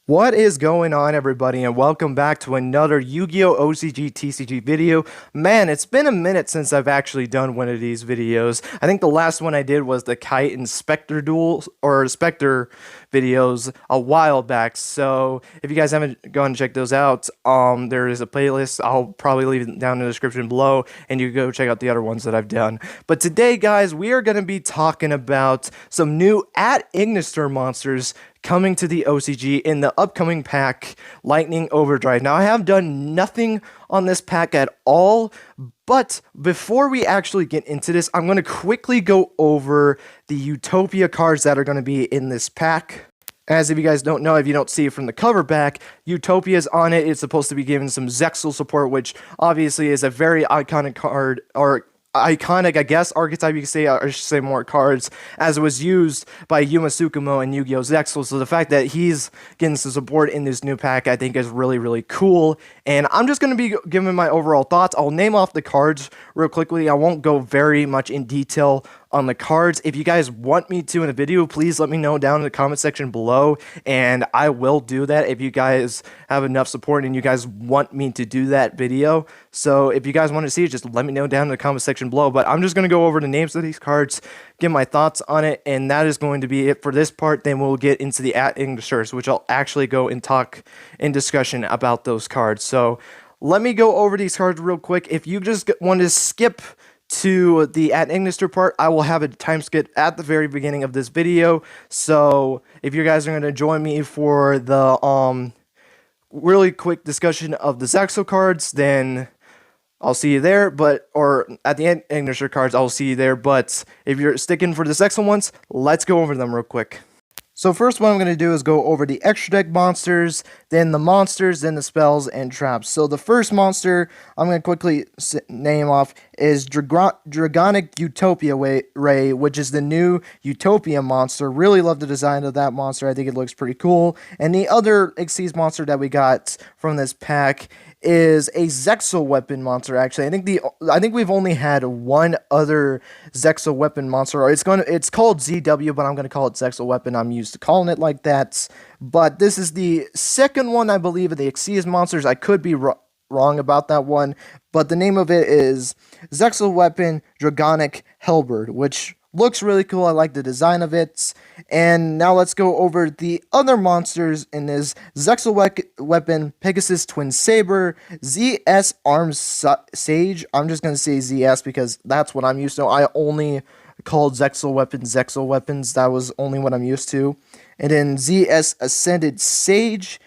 What is going on, everybody, and welcome back to another Yu-Gi-Oh! OCG TCG video. Man, it's been a minute since I've actually done one of these videos. I think the last one I did was the Kite and Spectre duels, or Spectre videos a while back, so if you guys haven't gone and check those out, there is a playlist. I'll probably leave it down in the description below, and you can go check out the other ones that I've done. But today, guys, we are going to be talking about some new @Ignister monsters coming to the OCG in the upcoming pack, Lightning Overdrive. Now, I have done nothing on this pack at all, but before we actually get into this, I'm going to quickly go over the Utopia cards that are going to be in this pack. As if you guys don't know, if you don't see it from the cover back, Utopia is on it. It's supposed to be given some Zexal support, which obviously is a very iconic card, or iconic, I guess, archetype you could say, or I should say more cards, as it was used by Yuma Tsukumo and Yu-Gi-Oh! Zexal. So the fact that he's getting some support in this new pack, I think is really, really cool. And I'm just going to be giving my overall thoughts. I'll name off the cards real quickly. I won't go very much in detail on the cards. If you guys want me to in a video, please let me know down in the comment section below, and I will do that if you guys have enough support and you guys want me to do that video. So if you guys want to see it, just let me know down in the comment section below. But I'm just going to go over the names of these cards, give my thoughts on it, and that is going to be it for this part. Then we'll get into the @Ignisters, which I'll actually go and talk in discussion about those cards. So let me go over these cards real quick. If you just want to skip to the @Ignister part, I will have a time skip at the very beginning of this video. So if you guys are going to join me for the really quick discussion of the Zexal cards, then I'll see you there. Or at the @Ignister cards, I'll see you there. But if you're sticking for the Zexal ones, let's go over them real quick. So first, what I'm going to do is go over the extra deck monsters, then the monsters, then the spells and traps. So the first monster I'm going to quickly name off is Dragonic Utopia Ray, which is the new Utopia monster. Really love the design of that monster. I think it looks pretty cool. And the other Xyz monster that we got from this pack is a Zexal weapon monster. Actually, I think we've only had one other Zexal weapon monster. Or it's called ZW, but I'm gonna call it Zexal weapon. I'm used to calling it like that. But this is the second one, I believe, of the Xyz monsters. I could be wrong about that one, but the name of it is Zexal weapon Dragonic Hellbird, which looks really cool. I like the design of it. And now let's go over the other monsters in this Zexal weapon Pegasus Twin Saber, ZS Arms Sage. I'm just going to say ZS because that's what I'm used to. I only called Zexal weapons. That was only what I'm used to. And then ZS Ascended Sage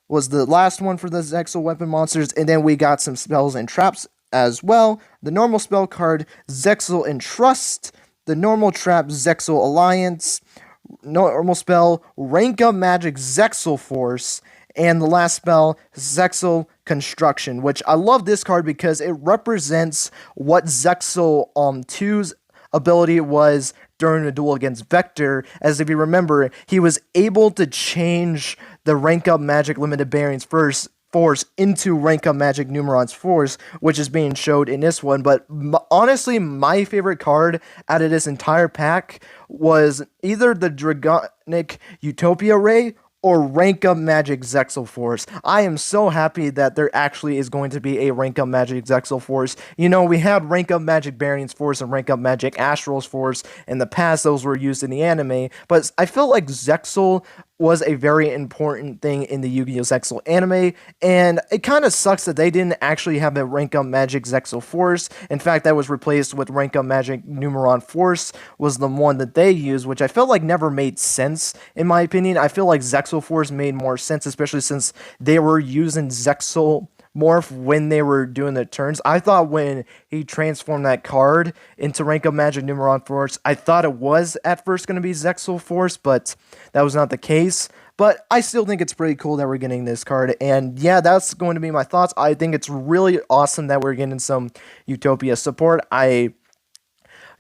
was the last one for the Zexal weapon monsters. And then we got some spells and traps as well. The normal spell card, Zexal Entrust. The normal trap, Zexal Alliance. Normal spell, Rank Up Magic Zexal Force. And the last spell, Zexal Construction, which I love this card because it represents what Zexal 2's ability was during the duel against Vector. As if you remember, he was able to change the Rank Up Magic Limited Bearings Force into Rank Up Magic Numeron's Force, which is being showed in this one. But honestly, my favorite card out of this entire pack was either the Dragonic Utopia Ray or Rank Up Magic Zexal Force. I am so happy that there actually is going to be a Rank Up Magic Zexal Force. You know, we had Rank Up Magic Bearings Force and Rank Up Magic Astral's Force in the past. Those were used in the anime, but I feel like Zexal was a very important thing in the Yu-Gi-Oh! Zexal anime, and it kind of sucks that they didn't actually have a Rank Up Magic Zexal Force. In fact, that was replaced with Rank Up Magic Numeron Force was the one that they used, which I felt like never made sense, in my opinion. I feel like Zexal Force made more sense, especially since they were using Zexal Morph when they were doing the turns. I thought when he transformed that card into Rank Up Magic Numeron Force, I thought it was at first going to be Zexal Force, but that was not the case. But I still think it's pretty cool that we're getting this card. And yeah, that's going to be my thoughts. I think it's really awesome that we're getting some Utopia support. I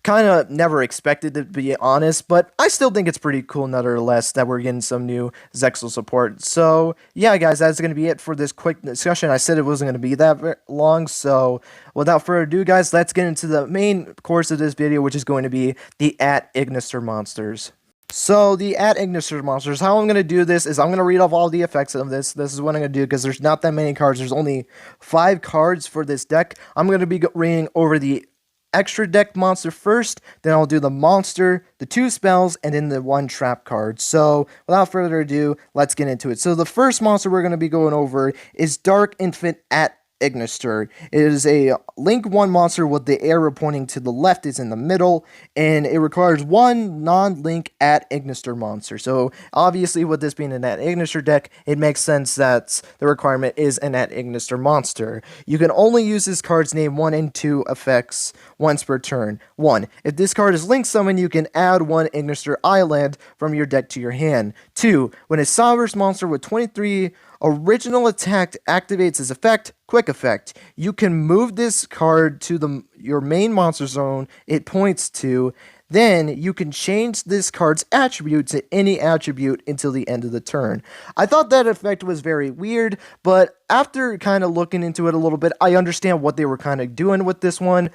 kind of never expected, to be honest, but I still think it's pretty cool nonetheless that we're getting some new Zexal support. So yeah, guys, that's going to be it for this quick discussion. I said it wasn't going to be that long, so without further ado, guys, let's get into the main course of this video, which is going to be the @Ignister monsters. So the at Ignister monsters, how I'm going to do this is I'm going to read off all the effects of this. This is what I'm going to do because there's not that many cards. There's only 5 cards for this deck. I'm going to be reading over the extra deck monster first, then I'll do the monster, the 2 spells, and then the 1 trap card. So without further ado, let's get into it. So the first monster we're going to be going over is Dark Infant at Ignister. It is a Link 1 monster with the arrow pointing to the left is in the middle, and it requires 1 non-Link at Ignister monster. So obviously with this being an at Ignister deck, it makes sense that the requirement is an at Ignister monster. You can only use this card's name 1 and 2 effects once per turn. 1. If this card is Link Summon, you can add 1 Ignister Island from your deck to your hand. 2. When a Cyberse monster with 23 original attack activates its effect, quick effect, you can move this card to your main monster zone it points to. Then you can change this card's attribute to any attribute until the end of the turn. I thought that effect was very weird, but after kind of looking into it a little bit, I understand what they were kind of doing with this one.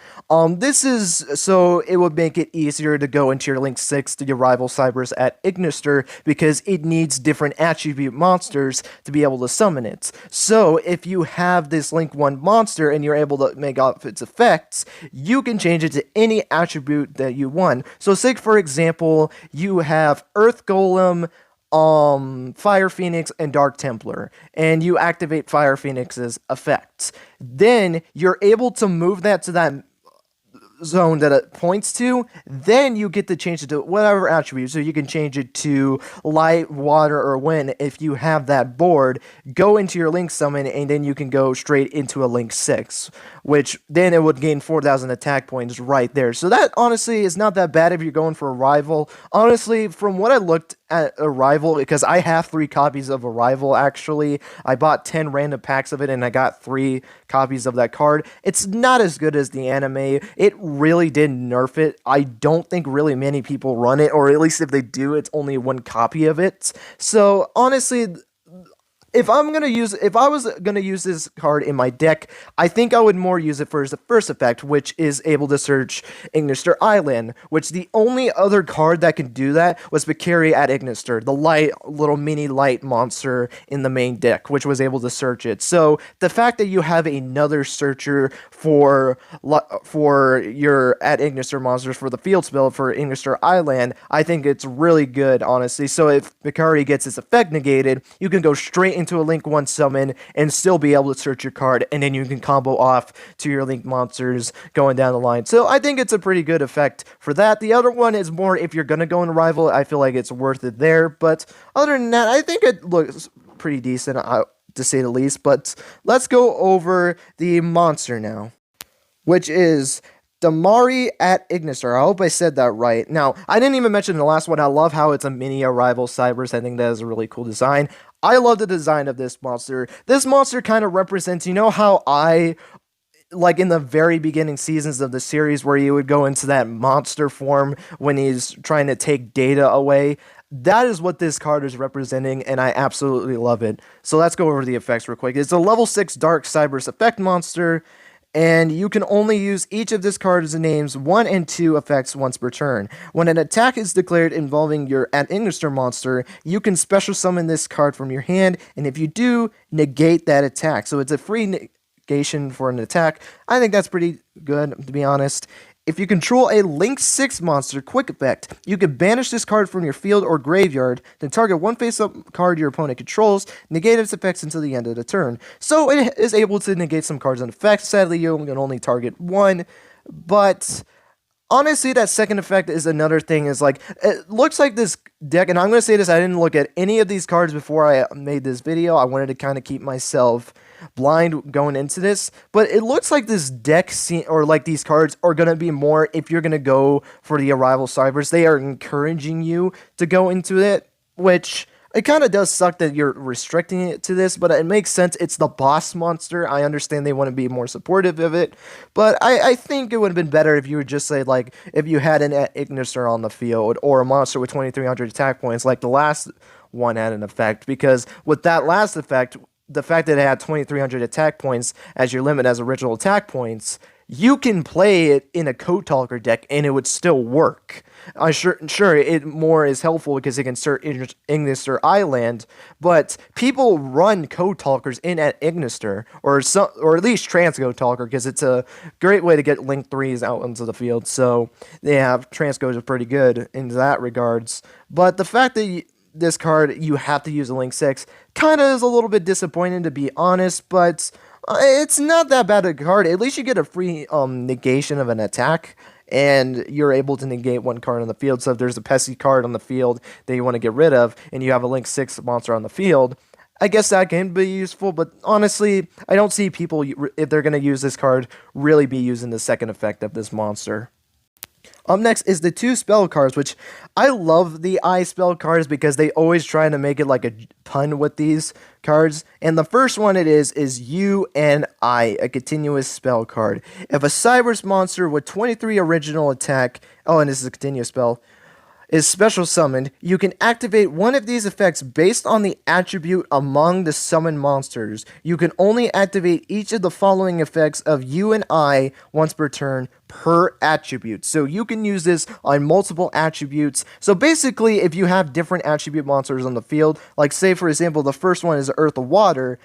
This is so it would make it easier to go into your Link 6 to your rival Cyberse at Ignister because it needs different attribute monsters to be able to summon it. So if you have this Link 1 monster and you're able to make off its effects, you can change it to any attribute that you want. So say for example, you have Earth Golem, Fire Phoenix, and Dark Templar, and you activate Fire Phoenix's effects. Then you're able to move that to that zone that it points to, then you get to change it to whatever attribute. So you can change it to light, water, or wind if you have that board. Go into your Link summon, and then you can go straight into a Link 6, which then it would gain 4,000 attack points right there. So that honestly is not that bad if you're going for a rival. Honestly, from what I looked at Arrival, because I have 3 copies of Arrival actually. I bought 10 random packs of it and I got 3 copies of that card. It's not as good as the anime. It really did nerf it. I don't think really many people run it, or at least if they do, it's only 1 copy of it. So honestly, if I was gonna use this card in my deck, I think I would more use it for the first effect, which is able to search Ignister Island, which the only other card that can do that was Vicari at Ignister, the little mini light monster in the main deck, which was able to search it. So the fact that you have another searcher for your at Ignister monsters for the field spell for Ignister Island, I think it's really good, honestly. So if Vicari gets its effect negated, you can go straight into a Link 1 summon and still be able to search your card, and then you can combo off to your Link monsters going down the line. So I think it's a pretty good effect for that. The other one is more if you're going to go in Rival, I feel like it's worth it there. But other than that, I think it looks pretty decent, to say the least. But let's go over the monster now, which is Damari at Ignister. I hope I said that right. Now, I didn't even mention the last one. I love how it's a mini Arrival Cyberse. I think that is a really cool design. I love the design of this monster. This monster kind of represents, you know how like in the very beginning seasons of the series where you would go into that monster form when he's trying to take data away? That is what this card is representing, and I absolutely love it. So let's go over the effects real quick. It's a level 6 Dark Cyberse effect monster, and you can only use each of this card's names 1 and 2 effects once per turn. When an attack is declared involving your at Ignister monster, you can special summon this card from your hand, and if you do, negate that attack. So it's a free negation for an attack. I think that's pretty good, to be honest. If you control a Link 6 monster quick effect, you can banish this card from your field or graveyard, then target one face-up card your opponent controls, negate its effects until the end of the turn. So it is able to negate some cards and effects. Sadly, you can only target 1, but honestly, that second effect is another thing. Is like, it looks like this deck, and I'm going to say this, I didn't look at any of these cards before I made this video. I wanted to kind of keep myself blind going into this, but it looks like this deck or like these cards are going to be more if you're going to go for the Arrival Cyberse. They are encouraging you to go into it, which it kind of does suck that you're restricting it to this, but it makes sense. It's the boss monster. I understand they want to be more supportive of it, but I think it would have been better if you would just say, like, if you had an Ignister on the field or a monster with 2,300 attack points, like the last one had an effect, because with that last effect, the fact that it had 2,300 attack points as your limit as original attack points, you can play it in a Code Talker deck and it would still work. Sure, it more is helpful because it can insert Ignister Island, but people run Code Talkers in at Ignister, or at least Transcode Talker, because it's a great way to get Link 3s out into the field. So yeah, Transcode is pretty good in that regards. But the fact that this card you have to use a Link 6 kind of is a little bit disappointing, to be honest, but it's not that bad a card. At least you get a free negation of an attack, and you're able to negate one card on the field. So if there's a pesky card on the field that you want to get rid of, and you have a Link 6 monster on the field, I guess that can be useful, but honestly, I don't see people, if they're going to use this card, really be using the second effect of this monster. Up next is the 2 spell cards, which I love the I spell cards because they always try to make it like a pun with these cards. And the first one is UNI, a continuous spell card. If a Cyberse monster with 23 original attack, oh, and this is a continuous spell, is special summoned, you can activate one of these effects based on the attribute among the summoned monsters. You can only activate each of the following effects of U and I once per turn per attribute. So you can use this on multiple attributes. So basically, if you have different attribute monsters on the field, like say for example, the first one is Earth or Water,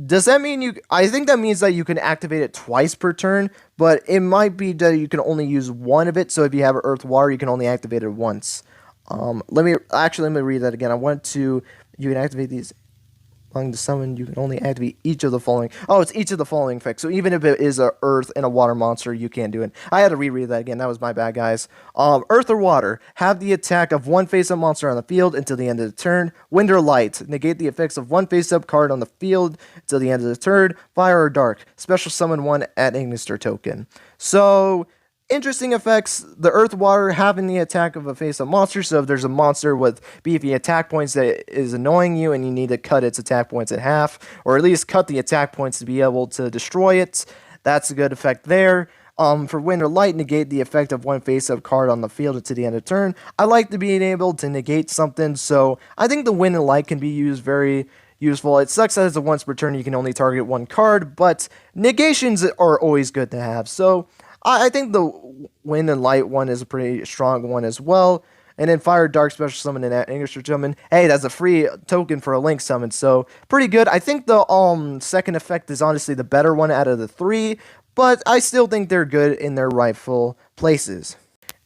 does that mean I think that means that you can activate it twice per turn, but it might be that you can only use one of it. So if you have Earth Water, you can only activate it once. Let me read that again. You can activate these among the summon. You can only activate each of the following. Oh, it's each of the following effects. So even if it is a Earth and a Water monster, you can't do it. I had to reread that again. That was my bad, guys. Earth or Water, have the attack of one face-up monster on the field until the end of the turn. Wind or Light, negate the effects of one face-up card on the field until the end of the turn. Fire or Dark, special summon one at Ignister token. So interesting effects. The Earth Water having the attack of a face-up monster, so if there's a monster with beefy attack points that is annoying you and you need to cut its attack points in half, or at least cut the attack points to be able to destroy it, that's a good effect there. For Wind or Light, negate the effect of one face-up card on the field to the end of turn. I like to being able to negate something, so I think the Wind and Light can be used very useful. It sucks that it's a once per turn, you can only target one card, but negations are always good to have, so I think the Wind and Light one is a pretty strong one as well. And then Fire, Dark, Special Summon, and Ignister Summon. Hey, that's a free token for a Link Summon, so pretty good. I think the second effect is honestly the better one out of the 3, but I still think they're good in their rightful places.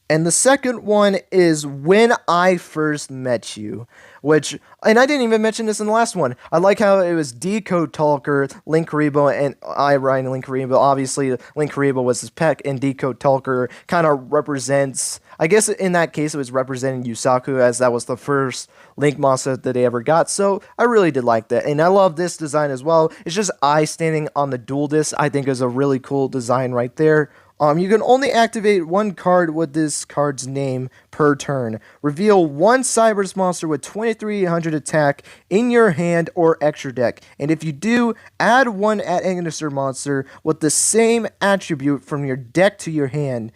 And the second one is When I First Met You, and I didn't even mention this in the last one. I like how it was Decode Talker, Linkuriboh, and I riding Linkuriboh. Obviously, Linkuriboh was his pet, and Decode Talker kind of represents, I guess in that case it was representing Yusaku, as that was the first Link monster that they ever got, so I really did like that. And I love this design as well. It's just I standing on the dual disc, I think is a really cool design right there. You can only activate one card with this card's name per turn. Reveal one Cyberse monster with 2300 attack in your hand or extra deck. And if you do, add one at Ignister monster with the same attribute from your deck to your hand.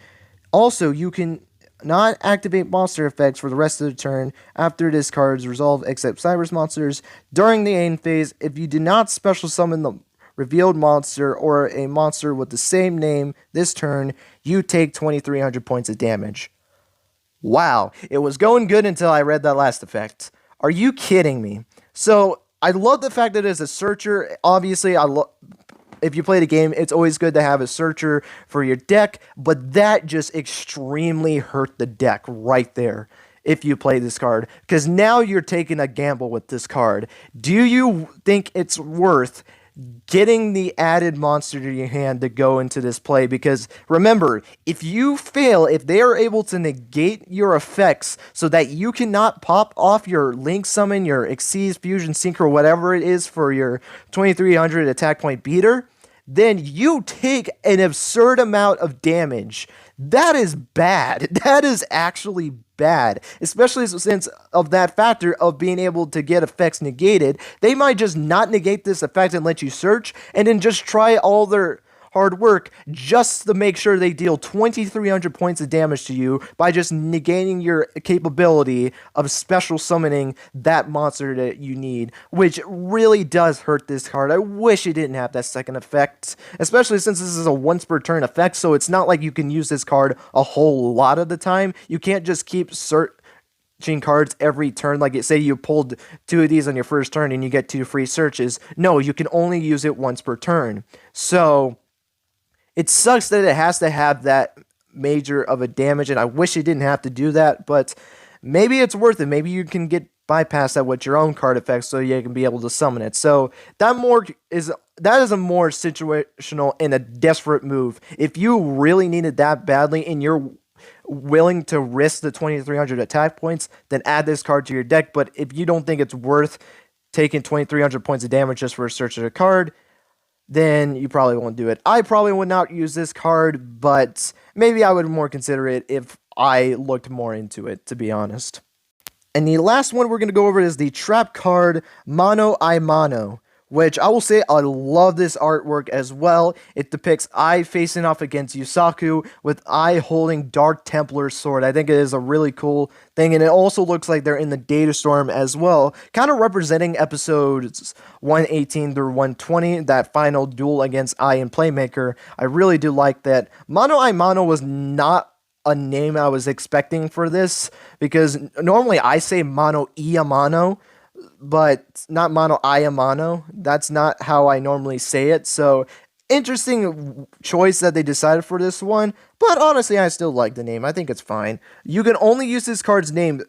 Also, you can not activate monster effects for the rest of the turn after this card's resolve except Cyberse monsters. During the end phase, if you do not special summon the revealed monster or a monster with the same name this turn, you take 2300 points of damage. Wow, it was going good until I read that last effect. Are you kidding me? So I love the fact that it's a searcher. Obviously, if you play the game, it's always good to have a searcher for your deck, but that just extremely hurt the deck right there if you play this card, because now you're taking a gamble with this card. Do you think it's worth getting the added monster to your hand to go into this play? Because remember, if you fail, if they are able to negate your effects so that you cannot pop off your Link Summon, your Xyz, Fusion, Synchro, whatever it is for your 2300 attack point beater, then you take an absurd amount of damage. That is bad. That is actually bad, especially since of that factor of being able to get effects negated. They might just not negate this effect and let you search, and then just try all their hard work just to make sure they deal 2,300 points of damage to you by just negating your capability of special summoning that monster that you need, which really does hurt this card. I wish it didn't have that second effect, especially since this is a once per turn effect, so it's not like you can use this card a whole lot of the time. You can't just keep cards every turn. Like, say you pulled 2 of these on your first turn and you get 2 free searches. No, you can only use it once per turn. So it sucks that it has to have that major of a damage, and I wish it didn't have to do that, but maybe it's worth it. Maybe you can get bypass that with your own card effects so you can be able to summon it. So that is a more situational and a desperate move. If you really need it that badly and you're willing to risk the 2,300 attack points, then add this card to your deck. But if you don't think it's worth taking 2,300 points of damage just for a search of a card, then you probably won't do it. I probably would not use this card, but maybe I would more consider it if I looked more into it, to be honest. And the last one we're going to go over is the trap card Mono I Mono, which I will say I love this artwork as well. It depicts Ai facing off against Yusaku with Ai holding Dark Templar's sword. I think it is a really cool thing, and it also looks like they're in the Data Storm as well, kind of representing episodes 118 through 120, that final duel against Ai and Playmaker. I really do like that. Mono I Mono was not a name I was expecting for this, because normally I say Mono Iamano, but not Mono Iamano. That's not how I normally say it. So interesting choice that they decided for this one, but honestly I still like the name. I think it's fine. You can only use this card's name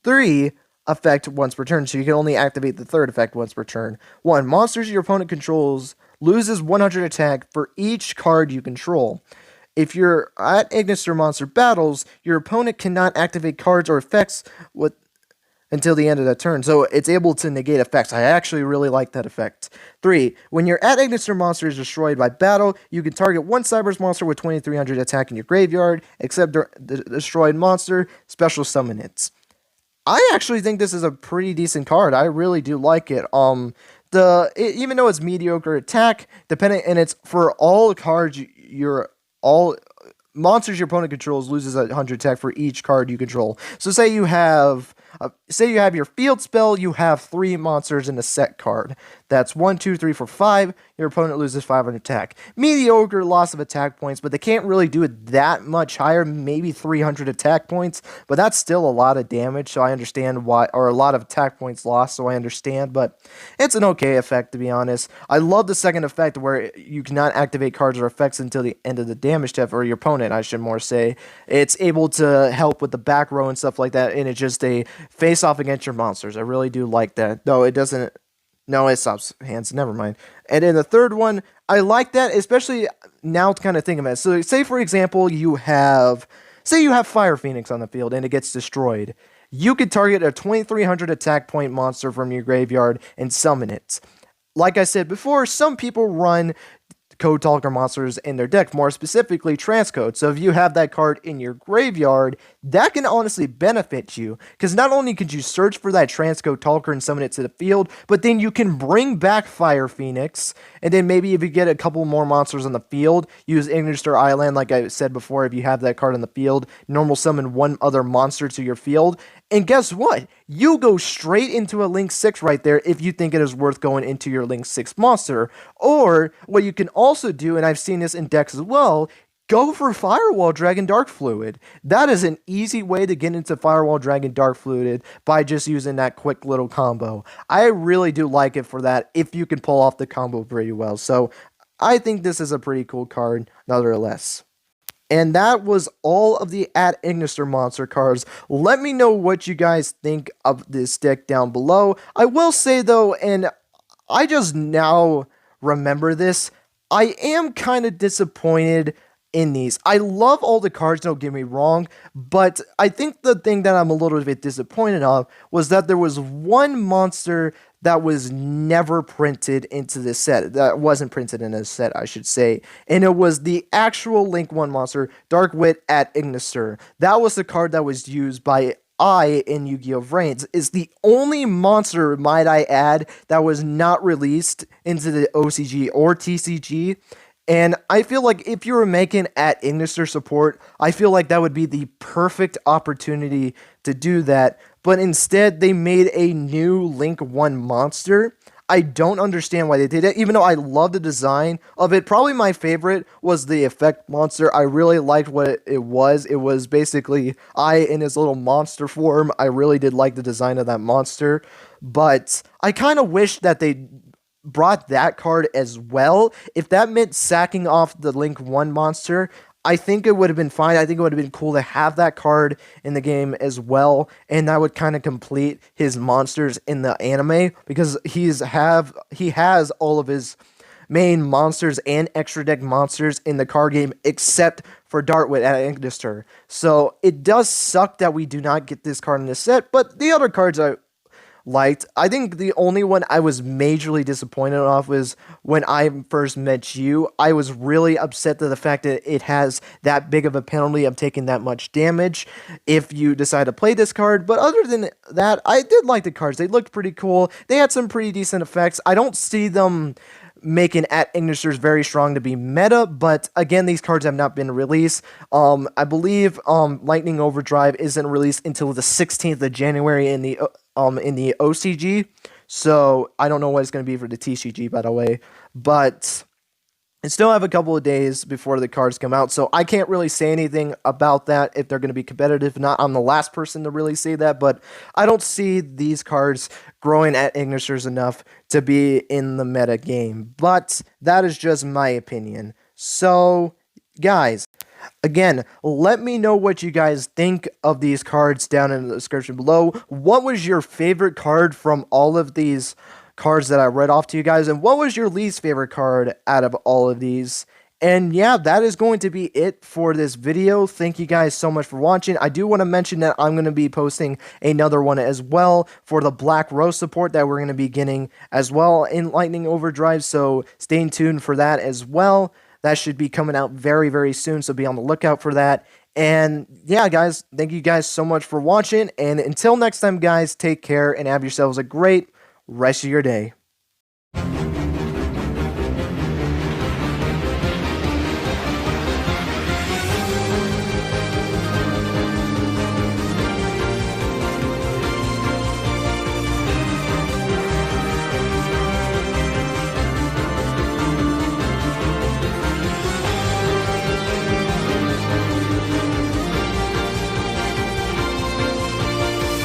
3 effect once per turn, so you can only activate the 3rd effect once per turn. 1. Monsters your opponent controls loses 100 attack for each card you control. If you're at Ignister Monster Battles, your opponent cannot activate cards or effects until the end of that turn, so it's able to negate effects. I actually really like that effect. 3. When your at Ignister monster is destroyed by battle, you can target one Cyberse monster with 2,300 attack in your graveyard, except the destroyed monster, special summon it. I actually think this is a pretty decent card. I really do like it. Even though it's mediocre attack, and it's for all cards all monsters your opponent controls loses 100 attack for each card you control. So say you have your field spell, you have 3 monsters in a set card. That's 1, 2, 3, 4, 5. Your opponent loses 500 attack. Mediocre loss of attack points, but they can't really do it that much higher, maybe 300 attack points, but that's still a lot of damage, so I understand why, or a lot of attack points lost, so I understand, but it's an okay effect, to be honest. I love the second effect where you cannot activate cards or effects until the end of the damage step, or your opponent, I should more say. It's able to help with the back row and stuff like that, and it's just a face off against your monsters. I really do like that, though it doesn't. No, it stops hands. Never mind. And then the third one, I like that, especially now to kind of think of it. So say, for example, you have Fire Phoenix on the field and it gets destroyed. You could target a 2,300 attack point monster from your graveyard and summon it. Like I said before, some people run Code Talker monsters in their deck, more specifically Transcode. So if you have that card in your graveyard, that can honestly benefit you, because not only could you search for that Transcode Talker and summon it to the field, but then you can bring back Fire Phoenix, and then maybe if you get a couple more monsters on the field, use Ignister Island, like I said before. If you have that card on the field, normal summon one other monster to your field, and guess what? You go straight into a Link 6 right there if you think it is worth going into your Link 6 monster. Or what you can also do, and I've seen this in decks as well, go for Firewall Dragon Dark Fluid. That is an easy way to get into Firewall Dragon Dark Fluid by just using that quick little combo. I really do like it for that if you can pull off the combo pretty well. So I think this is a pretty cool card, nonetheless. And that was all of the at Ignister monster cards. Let me know what you guys think of this deck down below. I will say though, and I just now remember this, I am kind of disappointed in these. I love all the cards, don't get me wrong, but I think the thing that I'm a little bit disappointed of was that there was one monster that was never printed into this set. That wasn't printed in this set, I should say. And it was the actual Link 1 monster, Dark Wit at Ignister. That was the card that was used by Ai in Yu-Gi-Oh! Vrains. Is the only monster, might I add, that was not released into the OCG or TCG. And I feel like if you were making at Ignister support, I feel like that would be the perfect opportunity to do that. But instead, they made a new Link 1 monster. I don't understand why they did it, even though I love the design of it. Probably my favorite was the effect monster. I really liked what it was. It was basically I in his little monster form. I really did like the design of that monster. But I kind of wish that they brought that card as well. If that meant sacking off the Link 1 monster, I think it would have been fine. I think it would have been cool to have that card in the game as well, and that would kind of complete his monsters in the anime because he has all of his main monsters and extra deck monsters in the card game except for Dartwit at Ignister. So it does suck that we do not get this card in the set, but the other cards are liked. I think the only one I was majorly disappointed off was when I first met you. I was really upset to the fact that it has that big of a penalty of taking that much damage if you decide to play this card. But other than that, I did like the cards. They looked pretty cool. They had some pretty decent effects. I don't see them making at Ignisters very strong to be meta, but again, these cards have not been released. I believe Lightning Overdrive isn't released until the 16th of January in the OCG. So I don't know what it's going to be for the TCG, by the way, but I still have a couple of days before the cards come out, so I can't really say anything about that if they're going to be competitive. If not, I'm the last person to really say that, but I don't see these cards growing at Ignisters enough to be in the meta game. But that is just my opinion. So, guys, again, let me know what you guys think of these cards down in the description below. What was your favorite card from all of these cards that I read off to you guys, and what was your least favorite card out of all of these? And yeah, that is going to be it for this video. Thank you guys so much for watching. I do want to mention that I'm going to be posting another one as well for the Black Rose support that we're going to be getting as well in Lightning Overdrive, so stay tuned for that as well. That should be coming out very, very soon, so be on the lookout for that. And yeah, guys, thank you guys so much for watching, and until next time, guys, take care and have yourselves a great rest of your day.